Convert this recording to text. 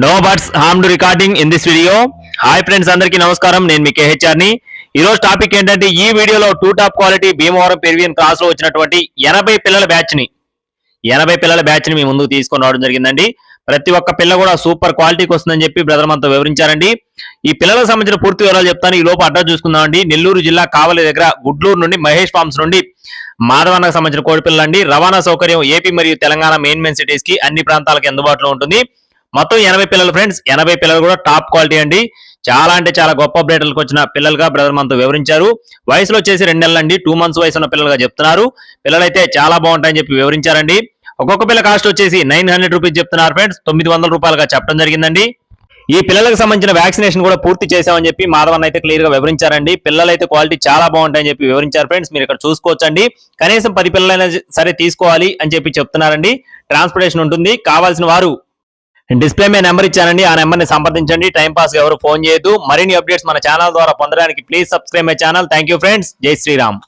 No birds harmed recording in this video. Hi friends, అందరికీ నమస్కారం. నేను మీ కేహెచ్ఆర్ ని. ఈ రోజు టాపిక్ ఏంటంటే, ఈ వీడియోలో two top quality Bhimavaram Peruvian cross లో వచ్చినటువంటి 80 పిల్లల బ్యాచ్ ని మీ ముందుకు తీసుకొని రావడం జరిగిందండి. ప్రతి ఒక్క పిల్ల కూడా సూపర్ క్వాలిటీకి వస్తుందని చెప్పి బ్రదర్ మనతో వివరించారండి. ఈ పిల్లలకు సంబంధించిన పూర్తి వివరాలు చెప్తాను. ఈ లోపు అడ్రస్ చూసుకుందామండి. నెల్లూరు జిల్లా కావలి దగ్గర గుడ్లూరు నుండి మహేష్ ఫార్మ్స్ నుండి మాధవన్నకు సంబంధించిన కోడి పిల్లలండి. రవాణా సౌకర్యం ఏపీ మరియు తెలంగాణ మెయిన్ సిటీస్ కి అన్ని ప్రాంతాలకు అందుబాటులో ఉంటుంది. మొత్తం 80 పిల్లలు ఫ్రెండ్స్. 80 పిల్లలు కూడా టాప్ క్వాలిటీ అండి. చాలా అంటే చాలా గొప్ప బ్రేడర్లకు వచ్చిన పిల్లలుగా బ్రదర్ మనతో వివరించారు. వయసులో వచ్చేసి 2 నెలలు అండి. 2 months వయసు ఉన్న పిల్లలుగా చెప్తున్నారు. పిల్లలైతే చాలా బాగుంటాయని చెప్పి వివరించారండి. ఒక్కొక్క పిల్ల కాస్ట్ వచ్చేసి 900 రూపీస్ చెప్తున్నారు ఫ్రెండ్స్. 900 రూపాయలుగా చెప్పడం జరిగిందండి. ఈ పిల్లలకు సంబంధించిన వ్యాక్సినేషన్ కూడా పూర్తి చేశామని చెప్పి మాధవన్ అయితే క్లియర్ గా వివరించారండి. పిల్లలైతే క్వాలిటీ చాలా బాగుంటాయని చెప్పి వివరించారు ఫ్రెండ్స్. మీరు ఇక్కడ చూసుకోవచ్చండి. కనీసం 10 పిల్లలైనా సరే తీసుకోవాలి అని చెప్పి చెప్తున్నారండి. ట్రాన్స్పోర్టేషన్ ఉంటుంది. కావాల్సిన వారు డిస్ప్లే మీద నెంబర్ ఇచ్చానండి. ఆ నెంబర్ ని సంప్రదించండి. టైం పాస్ ఎవరు ఫోన్ చేయొద్దు. మరిన్ని అప్డేట్స్ మన ఛానల్ ద్వారా పొందడానికి please subscribe my channel. Thank you friends. జై శ్రీరామ్.